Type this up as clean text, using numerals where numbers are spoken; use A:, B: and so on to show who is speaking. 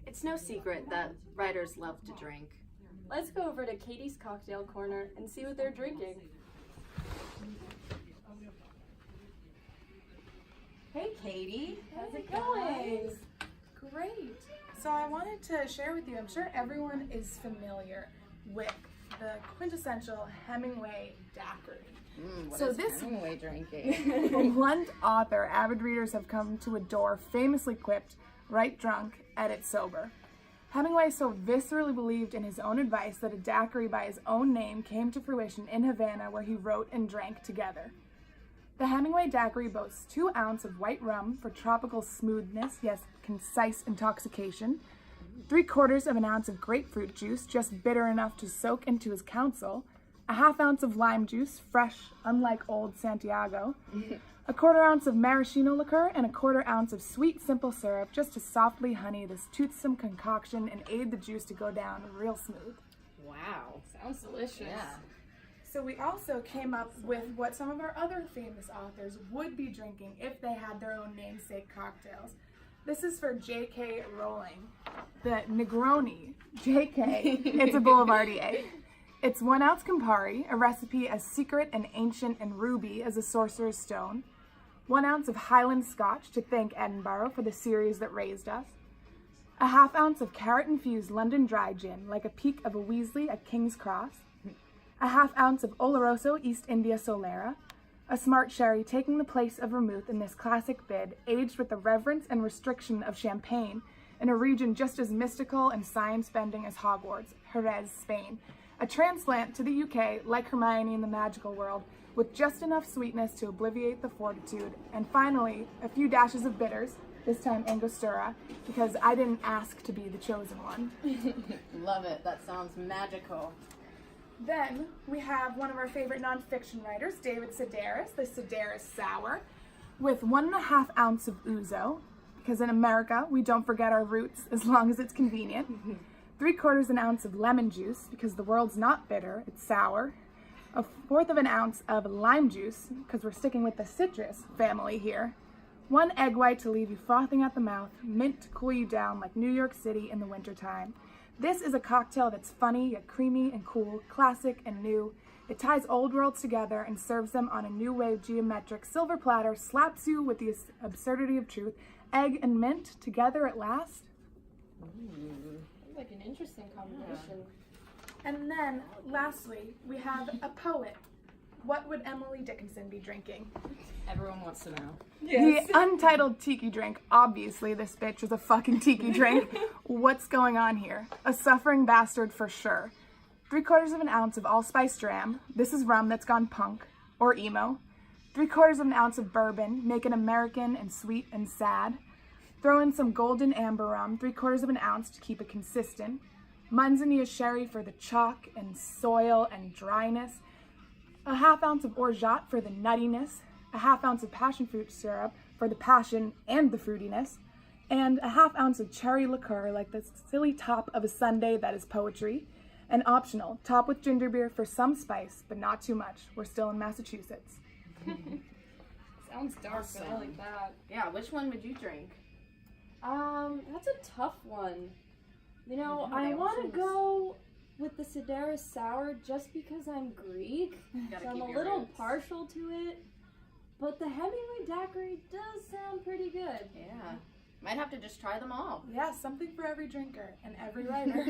A: It's no secret that writers love to drink.
B: Let's go over to Katie's cocktail corner and see what they're drinking.
A: Hey, Katie.
B: How's it going?
C: Great. So I wanted to share with you, I'm sure everyone is familiar with the quintessential Hemingway daiquiri.
A: What
C: So
A: is
C: this-
A: Hemingway drinking?
C: Blunt author avid readers have come to adore, famously quipped, "Write drunk, edit sober." Hemingway so viscerally believed in his own advice that a daiquiri by his own name came to fruition in Havana, where he wrote and drank together. The Hemingway daiquiri boasts 2 ounces of white rum for tropical smoothness, yes, concise intoxication, 3/4 of an ounce of grapefruit juice, just bitter enough to soak into his counsel, a 1/2 ounce of lime juice, fresh, unlike old Santiago, a 1/4 ounce of maraschino liqueur, and a 1/4 ounce of sweet, simple syrup, just to softly honey this toothsome concoction and aid the juice to go down real smooth.
A: Wow.
B: Sounds delicious.
A: Yeah.
C: So we also came up with what some of our other famous authors would be drinking if they had their own namesake cocktails. This is for J.K. Rowling, the Negroni. J.K., it's a Boulevardier. It's 1 ounce Campari, a recipe as secret and ancient and ruby as a sorcerer's stone. 1 ounce of Highland Scotch to thank Edinburgh for the series that raised us. A 1/2 ounce of carrot-infused London dry gin, like a peak of a Weasley at King's Cross. A 1/2 ounce of Oloroso East India Solera, a smart sherry taking the place of vermouth in this classic bid, aged with the reverence and restriction of champagne in a region just as mystical and science-bending as Hogwarts, Jerez, Spain. A transplant to the UK, like Hermione in the magical world, with just enough sweetness to obliviate the fortitude. And finally, a few dashes of bitters, this time Angostura, because I didn't ask to be the chosen one.
A: Love it. That sounds magical.
C: Then we have one of our favorite nonfiction writers, David Sedaris, the Sedaris Sour, with 1.5 ounces of ouzo, because in America we don't forget our roots as long as it's convenient. 3/4 an ounce of lemon juice, because the world's not bitter, it's sour. 1/4 of an ounce of lime juice, because we're sticking with the citrus family here. 1 egg white to leave you frothing at the mouth, mint to cool you down like New York City in the wintertime. This is a cocktail that's funny yet creamy and cool, classic and new. It ties old worlds together and serves them on a new wave geometric silver platter, slaps you with the absurdity of truth. Egg and mint together at last.
B: Sounds like an interesting combination.
C: And then, lastly, we have a poet. What would Emily Dickinson be drinking?
A: Everyone wants to know.
C: The untitled tiki drink. Obviously, this bitch is a fucking tiki drink. What's going on here? A suffering bastard for sure. 3/4 of an ounce of allspice dram. This is rum that's gone punk or emo. 3/4 of an ounce of bourbon. Make it American and sweet and sad. Throw in some golden amber rum. 3/4 of an ounce to keep it consistent. Manzanilla sherry for the chalk and soil and dryness. A 1/2 ounce of orgeat for the nuttiness. A 1/2 ounce of passion fruit syrup for the passion and the fruitiness, and a 1/2 ounce of cherry liqueur, like the silly top of a sundae that is poetry, and optional, top with ginger beer for some spice, but not too much. We're still in Massachusetts.
B: Sounds dark, but I like that.
A: Yeah, which one would you drink?
B: That's a tough one. You know,
A: I know,
B: I
A: they
B: want to
A: always-
B: go with the Sedaris Sour just because I'm Greek,
A: Gotta
B: so I'm
A: keep
B: a
A: your
B: little
A: roots.
B: partial to it. But the Hemingway daiquiri does sound pretty good.
A: Yeah. Might have to just try them all.
C: Yeah, something for every drinker and every writer.